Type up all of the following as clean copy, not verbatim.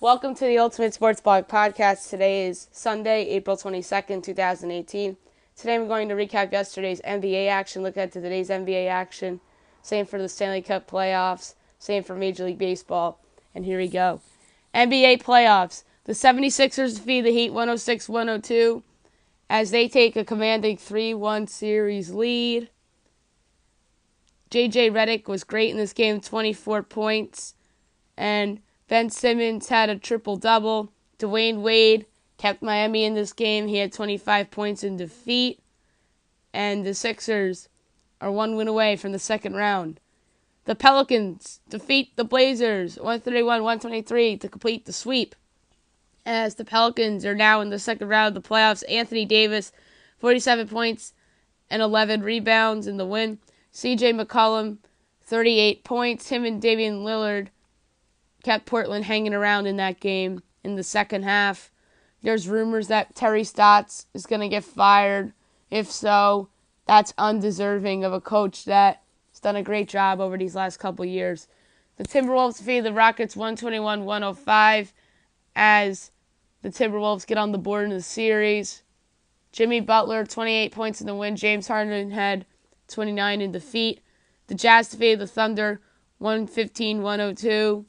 Welcome to the Ultimate Sports Blog Podcast. Today is Sunday, April 22nd, 2018. Today I'm going to recap yesterday's NBA action, look at today's NBA action, same for the Stanley Cup playoffs, same for Major League Baseball, and here we go. NBA playoffs. The 76ers defeat the Heat 106-102 as they take a commanding 3-1 series lead. J.J. Redick was great in this game, 24 points, and Ben Simmons had a triple-double. Dwayne Wade kept Miami in this game. He had 25 points in defeat. And the Sixers are one win away from the second round. The Pelicans defeat the Blazers 131-123 to complete the sweep. As the Pelicans are now in the second round of the playoffs, Anthony Davis, 47 points and 11 rebounds in the win. C.J. McCollum, 38 points. Him and Damian Lillard kept Portland hanging around in that game in the second half. There's rumors that Terry Stotts is going to get fired. If so, that's undeserving of a coach that has done a great job over these last couple years. The Timberwolves defeated the Rockets 121-105 as the Timberwolves get on the board in the series. Jimmy Butler, 28 points in the win. James Harden had 29 in defeat. The Jazz defeated the Thunder 115-102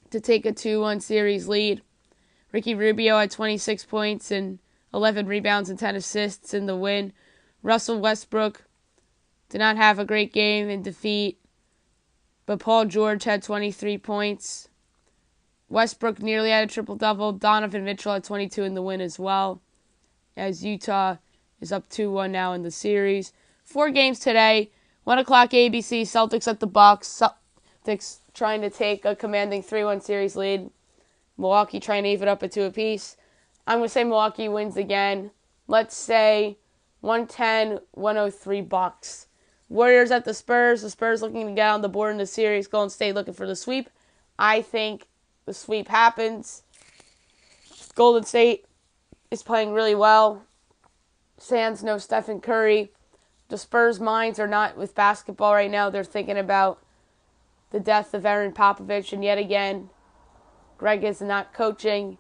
to take a 2-1 series lead. Ricky Rubio had 26 points and 11 rebounds and 10 assists in the win. Russell Westbrook did not have a great game in defeat, but Paul George had 23 points. Westbrook nearly had a triple-double. Donovan Mitchell had 22 in the win as well, as Utah is up 2-1 now in the series. 4 games today. 1 o'clock ABC, Celtics at the Bucks. Celtics trying to take a commanding 3-1 series lead. Milwaukee trying to even up at 2 apiece. I'm going to say Milwaukee wins again. Let's say 110-103 Bucks. Warriors at the Spurs. The Spurs looking to get on the board in the series. Golden State looking for the sweep. I think the sweep happens. Golden State is playing really well. Sans no Stephen Curry. The Spurs' minds are not with basketball right now. They're thinking about the death of Aaron Popovich, and yet again, Greg is not coaching.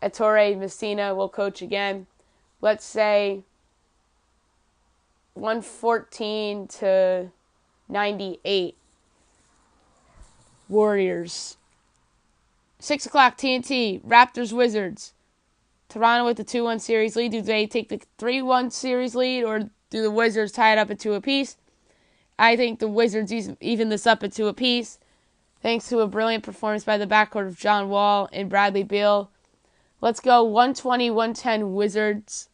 Ettore Messina will coach again. Let's say 114-98. Warriors. 6 o'clock TNT. Raptors Wizards. Toronto with the 2-1 series lead. Do they take the 3-1 series lead, or do the Wizards tie it up at 2 apiece? I think the Wizards even this up at 2 apiece, thanks to a brilliant performance by the backcourt of John Wall and Bradley Beal. Let's go 120-110 Wizards.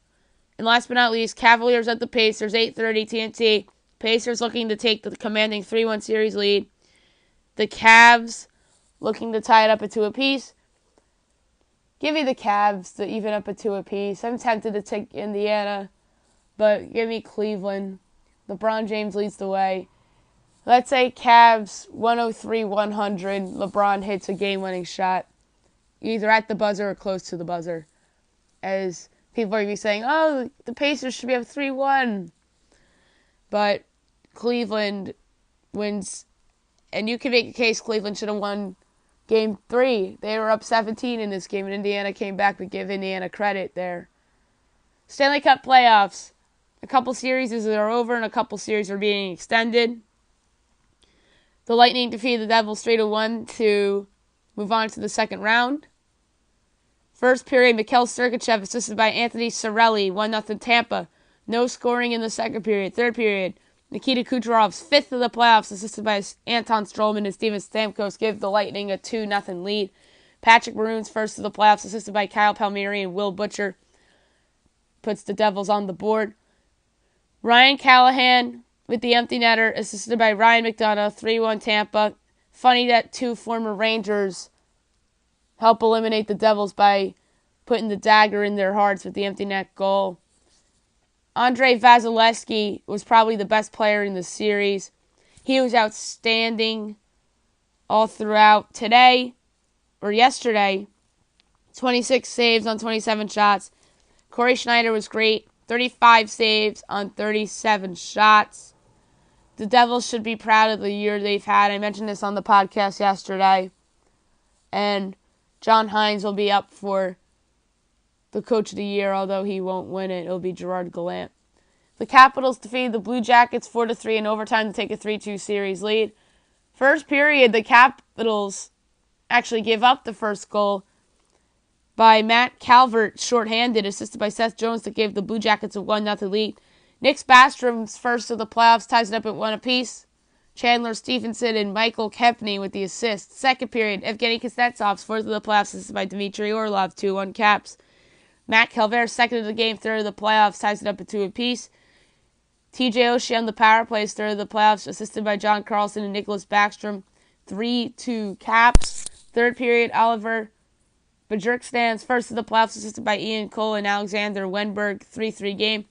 And last but not least, Cavaliers at the Pacers, 8:30 TNT. Pacers looking to take the commanding 3-1 series lead. The Cavs looking to tie it up at 2 apiece. Give me the Cavs to even up at 2 apiece. I'm tempted to take Indiana, but give me Cleveland. LeBron James leads the way. Let's say Cavs 103-100. LeBron hits a game-winning shot, either at the buzzer or close to the buzzer. As people are going to be saying, oh, the Pacers should be up 3-1. But Cleveland wins, and you can make a case Cleveland should have won Game 3. They were up 17 in this game, and Indiana came back, but give Indiana credit there. Stanley Cup playoffs. A couple series are over, and a couple series are being extended. The Lightning defeated the Devils 3-1 to move on to the second round. First period, Mikhail Sergachev assisted by Anthony Cirelli, 1-0 Tampa. No scoring in the second period. Third period, Nikita Kucherov's 5th of the playoffs, assisted by Anton Strowman and Steven Stamkos, give the Lightning a 2-0 lead. Patrick Maroon's first of the playoffs, assisted by Kyle Palmieri and Will Butcher, puts the Devils on the board. Ryan Callahan with the empty netter, assisted by Ryan McDonough, 3-1 Tampa. Funny that 2 former Rangers help eliminate the Devils by putting the dagger in their hearts with the empty net goal. Andrei Vasilevsky was probably the best player in the series. He was outstanding all throughout yesterday. 26 saves on 27 shots. Corey Schneider was great. 35 saves on 37 shots. The Devils should be proud of the year they've had. I mentioned this on the podcast yesterday. And John Hines will be up for the Coach of the Year, although he won't win it. It'll be Gerard Gallant. The Capitals defeated the Blue Jackets 4-3 in overtime to take a 3-2 series lead. First period, the Capitals actually give up the first goal by Matt Calvert, shorthanded, assisted by Seth Jones, to give the Blue Jackets a 1-0 lead. Nick Bastrom's first of the playoffs ties it up at 1 apiece. Chandler Stephenson and Michael Kempney with the assists. Second period, Evgeny Kuznetsov's fourth of the playoffs, assisted by Dmitry Orlov, 2-1 Caps. Matt Calvert, second of the game, third of the playoffs, ties it up at 2 apiece. TJ Oshie on the power play, third of the playoffs, assisted by John Carlson and Nicholas Backstrom, 3-2 Caps. Third period, Oliver Bajorkstan's first of the playoffs, assisted by Ian Cole and Alexander Wenberg, 3-3 game.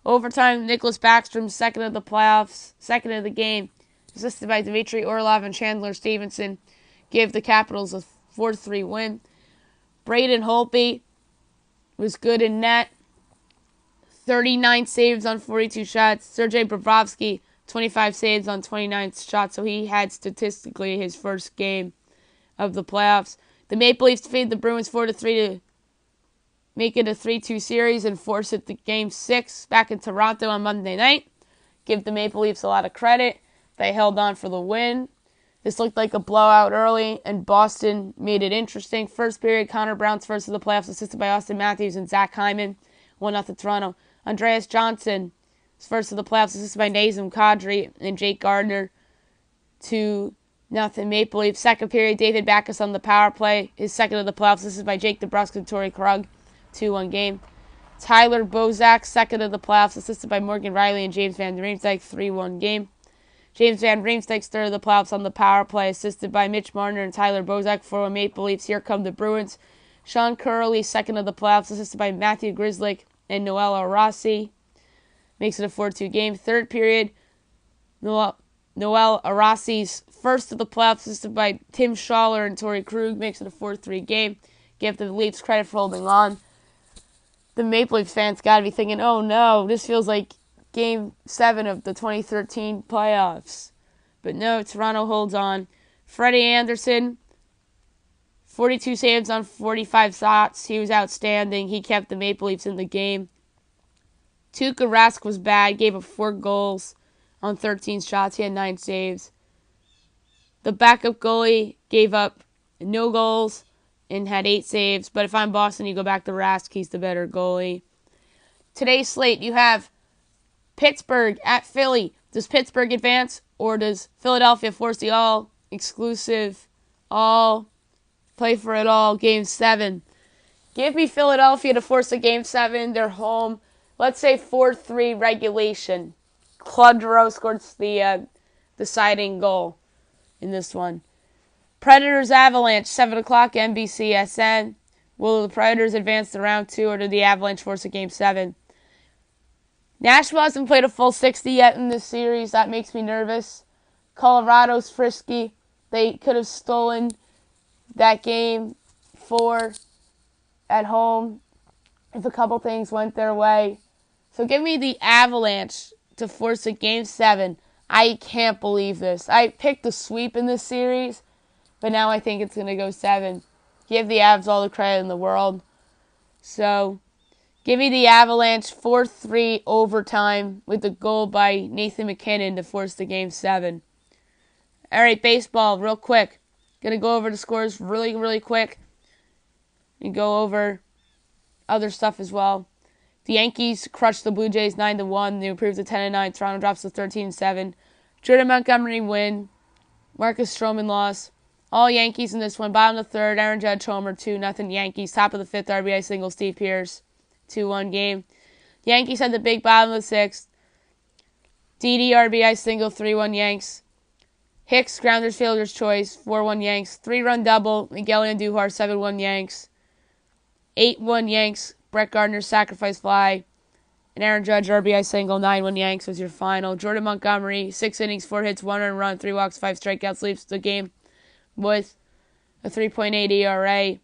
Overtime, Nicholas Backstrom, second of the playoffs, second of the game, assisted by Dmitry Orlov and Chandler Stevenson, gave the Capitals a 4-3 win. Braden Holtby was good in net, 39 saves on 42 shots. Sergei Bobrovsky, 25 saves on 29 shots, so he had statistically his first game of the playoffs. The Maple Leafs defeated the Bruins 4-3 to make it a 3-2 series and force it to Game 6 back in Toronto on Monday night. Give the Maple Leafs a lot of credit. They held on for the win. This looked like a blowout early, and Boston made it interesting. First period, Connor Brown's first of the playoffs, assisted by Austin Matthews and Zach Hyman, 1-0 Toronto. Andreas Johnson, first of the playoffs, assisted by Nazem Kadri and Jake Gardner, 2-0 Maple Leafs. Second period, David Backes on the power play, his second of the playoffs, assisted by Jake DeBrusk and Torrey Krug, 2-1 game. Tyler Bozak, second of the playoffs, assisted by Morgan Riley and James Van Riemsdyk, 3-1 game. James Van Riemsdyk's third of the playoffs on the power play, assisted by Mitch Marner and Tyler Bozak, 4-1 Maple Leafs. Here come the Bruins. Sean Curley, second of the playoffs, assisted by Matthew Grzelcyk and Noel Arasi, makes it a 4-2 game. Third period, Noel Arasi's first of the playoffs, assisted by Tim Schaller and Torrey Krug, makes it a 4-3 game. Give the Leafs credit for holding on. The Maple Leafs fans got to be thinking, oh no, this feels like Game 7 of the 2013 playoffs. But no, Toronto holds on. Freddie Anderson, 42 saves on 45 shots. He was outstanding. He kept the Maple Leafs in the game. Tuukka Rask was bad. Gave up 4 goals on 13 shots. He had 9 saves. The backup goalie gave up no goals and had 8 saves. But if I'm Boston, you go back to Rask. He's the better goalie. Today's slate, you have Pittsburgh at Philly. Does Pittsburgh advance, or does Philadelphia force the all-exclusive, all-play-for-it-all Game 7? Give me Philadelphia to force a Game 7. They're home. Let's say 4-3 regulation. Claude Giroux scores the deciding goal in this one. Predators Avalanche, 7 o'clock, NBCSN. Will the Predators advance to round 2, or do the Avalanche force a Game 7? Nashville hasn't played a full 60 yet in this series. That makes me nervous. Colorado's frisky. They could have stolen that Game 4 at home if a couple things went their way. So give me the Avalanche to force a Game 7. I can't believe this. I picked a sweep in this series, but now I think it's going to go 7. Give the Avs all the credit in the world. So give me the Avalanche 4-3 overtime with a goal by Nathan McKinnon to force the Game 7. All right, baseball, real quick. Going to go over the scores really, really quick and go over other stuff as well. The Yankees crushed the Blue Jays 9-1. They improved to 10-9. Toronto drops to 13-7. Jordan Montgomery win. Marcus Stroman loss. All Yankees in this one. Bottom of the third, Aaron Judge homer, 2-0 Yankees. Top of the fifth, RBI single, Steve Pearce. 2-1 game. The Yankees had the big bottom of the sixth. Didi RBI single, 3-1 Yanks. Hicks, grounders, fielder's choice, 4-1 Yanks. 3-run double, Miguel Andujar, 7-1 Yanks. 8-1 Yanks, Brett Gardner's sacrifice fly. And Aaron Judge RBI single, 9-1 Yanks was your final. Jordan Montgomery, 6 innings, 4 hits, 1 earned run, 3 walks, 5 strikeouts, leaves the game with a 3.8 ERA.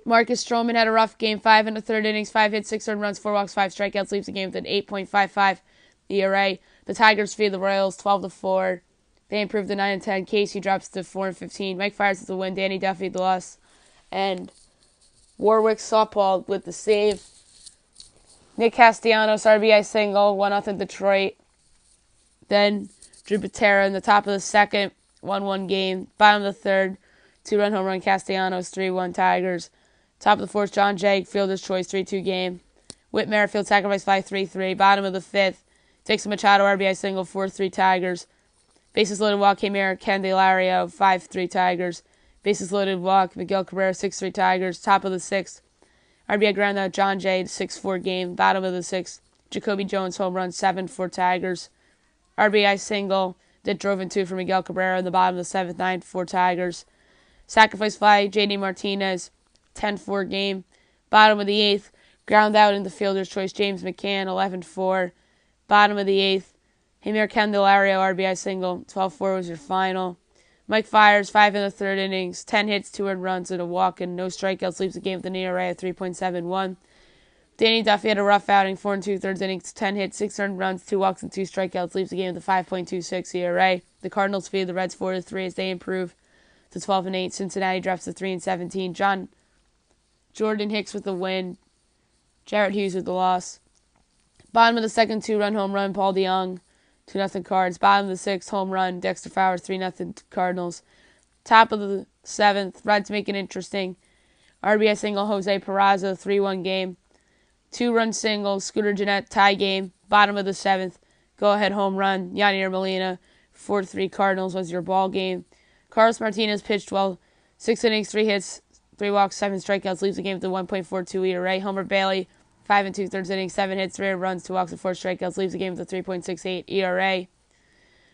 Marcus Stroman had a rough game, 5 in the third innings, 5 hits, 6 earned runs, 4 walks, 5 strikeouts, leaves the game with an 8.55 ERA. The Tigers defeated the Royals 12-4. They improved to 9-10. Casey drops to 4-15. Mike Fiers with the win. Danny Duffy the loss. And Warwick softball with the save. Nick Castellanos RBI single, 1-0 Detroit. Then Drew Butera in the top of the second, 1-1 game. Bottom of the third, 2-run home run Castellanos, 3-1 Tigers. Top of the fourth, John Jay, fielder's choice, 3-2 game. Whit Merrifield sacrifice fly, 3-3. Bottom of the fifth, Dixon Machado RBI single, 4-3 Tigers. Bases loaded walk, Javier Candelario, 5-3 Tigers. Bases loaded walk, Miguel Cabrera, 6-3 Tigers. Top of the sixth, RBI ground out, John Jay, 6-4 game. Bottom of the sixth, Jacoby Jones home run, 7-4 Tigers. RBI single that drove in two for Miguel Cabrera in the bottom of the seventh, 9-4 Tigers. Sacrifice fly, J.D. Martinez, 10-4 game. Bottom of the eighth, ground out in the fielder's choice, James McCann, 11-4. Bottom of the eighth, Javier Candelario RBI single, 12-4 was your final. Mike Fiers, 5 in the third innings, 10 hits, 2 earned runs, and a walk, and no strikeouts, leaves the game with an ERA of 3.71. Danny Duffy had a rough outing, 4 2/3 innings, 10 hits, 6 earned runs, 2 walks, and 2 strikeouts, leaves the game with a 5.26 ERA. The Cardinals defeated the Reds 4-3 as they improve to 12-8. Cincinnati drops to 3-17. Jordan Hicks with the win. Jarrett Hughes with the loss. Bottom of the second, 2-run home run, Paul DeYoung, 2-0 Cards. Bottom of the sixth, home run, Dexter Fowers, 3-0 Cardinals. Top of the seventh, Reds make it interesting. RBI single, Jose Peraza, 3-1 game. 2-run single, Scooter Gennett, tie game. Bottom of the seventh, go-ahead home run, Yadier Molina, 4-3 Cardinals was your ball game. Carlos Martinez pitched well, 6 innings, 3 hits, 3 walks, 7 strikeouts, leaves the game with a 1.42 ERA. Homer Bailey, 5 2/3 innings, 7 hits, 3 runs, 2 walks, and 4 strikeouts, leaves the game with a 3.68 ERA.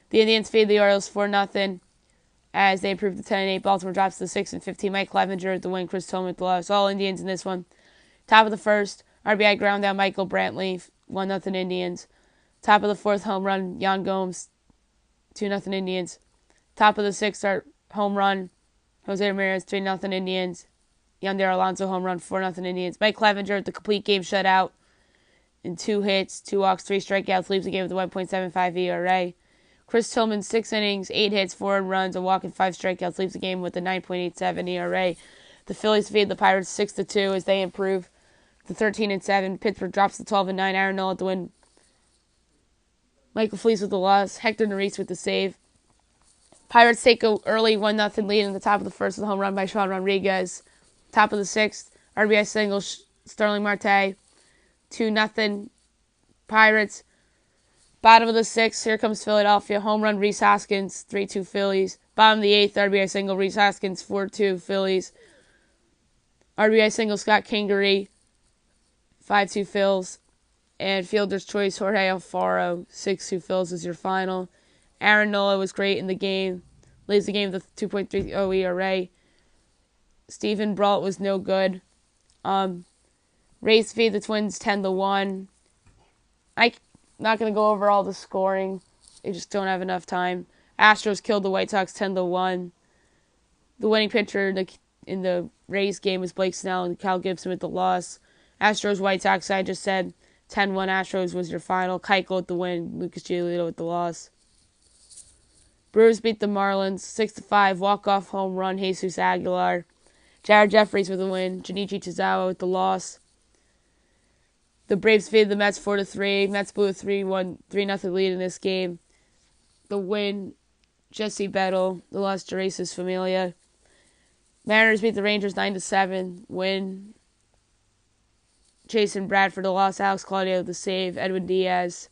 The Indians feed the Orioles 4-0 as they improve to 10-8. Baltimore drops to 6-15. Mike Clevenger at the win, Chris Tillman at the loss. All Indians in this one. Top of the first, RBI ground down, Michael Brantley, 1-0 Indians. Top of the fourth, home run, Yan Gomes, 2-0 Indians. Top of the sixth, home run, Jose Ramirez, 3-0 Indians. Yonder Alonso home run, 4-0 Indians. Mike Clevenger at the complete game shutout in 2 hits, 2 walks, 3 strikeouts, leaves the game with a 1.75 ERA. Chris Tillman, 6 innings, 8 hits, 4 runs, a walk, and 5 strikeouts, leaves the game with a 9.87 ERA. The Phillies feed the Pirates 6-2 as they improve to 13-7. Pittsburgh drops to 12-9. Aaron Nola at the win. Michael Fleece with the loss. Hector Neris with the save. Pirates take an early 1-0 lead in the top of the first with a home run by Sean Rodriguez. Top of the sixth, RBI single, Sterling Marte, 2-0 Pirates. Bottom of the sixth, here comes Philadelphia. Home run, Rhys Hoskins, 3-2 Phillies. Bottom of the eighth, RBI single, Rhys Hoskins, 4-2 Phillies. RBI single, Scott Kingery, 5-2 Phils. And fielder's choice, Jorge Alfaro, 6-2 Phils is your final. Aaron Nola was great in the game. Leads the game with a 2.30 ERA. Stephen Brault was no good. Rays feed the Twins 10-1. I'm not going to go over all the scoring. They just don't have enough time. Astros killed the White Sox 10-1. The winning pitcher in the Rays game was Blake Snell and Cal Gibson with the loss. Astros White Sox, I just said 10-1 Astros was your final. Keuchel with the win. Lucas Giolito with the loss. Brewers beat the Marlins 6-5. Walk-off home run, Jesus Aguilar. Jared Jeffries with the win. Junichi Tozawa with the loss. The Braves defeated the Mets 4-3. Mets blew a 3-0 lead in this game. The win, Jesse Bettel. The loss, Gerasis Familia. Mariners beat the Rangers 9-7. Win, Jason Bradford. The loss, Alex Claudio with the save. Edwin Diaz.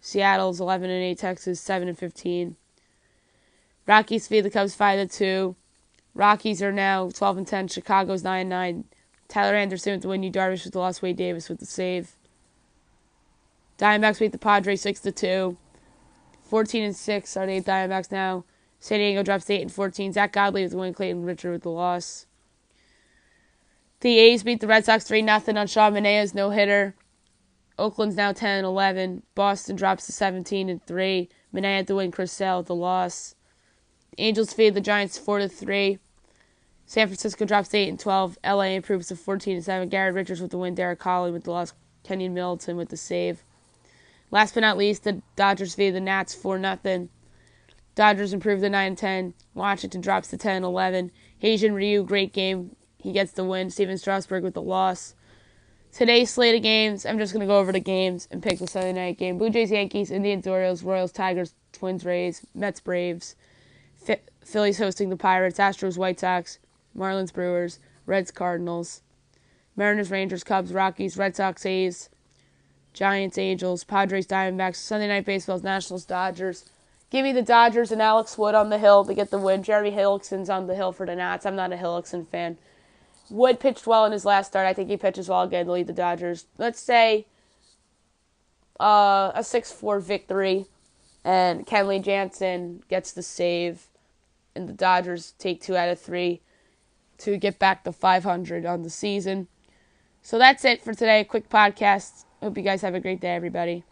Seattle's 11-8. Texas 7-15. Rockies defeated the Cubs 5-2. Rockies are now 12-10. Chicago's 9-9. Tyler Anderson with the win. Yu Darvish with the loss. Wade Davis with the save. Diamondbacks beat the Padres 6-2. 14-6 are the Diamondbacks now. San Diego drops to 8-14. Zach Godley with the win. Clayton Richard with the loss. The A's beat the Red Sox 3-0 on Sean Menea's no-hitter. Oakland's now 10-11. Boston drops to 17-3. Menea at the win. Chris Sale with the loss. The Angels defeated the Giants 4-3. San Francisco drops to 8-12. LA improves to 14-7. Garrett Richards with the win. Derek Colley with the loss. Kenyon Middleton with the save. Last but not least, the Dodgers defeated the Nats 4-0. Dodgers improve to 9-10. Washington drops to 10-11. Haitian Ryu, great game. He gets the win. Steven Strasburg with the loss. Today's slate of games, I'm just going to go over the games and pick the Sunday night game. Blue Jays, Yankees, Indians, Orioles, Royals, Tigers, Twins, Rays, Mets, Braves, Phillies hosting the Pirates, Astros, White Sox, Marlins, Brewers, Reds, Cardinals, Mariners, Rangers, Cubs, Rockies, Red Sox, A's, Giants, Angels, Padres, Diamondbacks, Sunday Night Baseball, Nationals, Dodgers. Give me the Dodgers and Alex Wood on the hill to get the win. Jeremy Hillickson's on the hill for the Nats. I'm not a Hillickson fan. Wood pitched well in his last start. I think he pitches well again to lead the Dodgers. Let's say a 6-4 victory, and Kenley Jansen gets the save, and the Dodgers take 2 out of 3 to get back to 500 on the season. So that's it for today. A quick podcast. Hope you guys have a great day, everybody.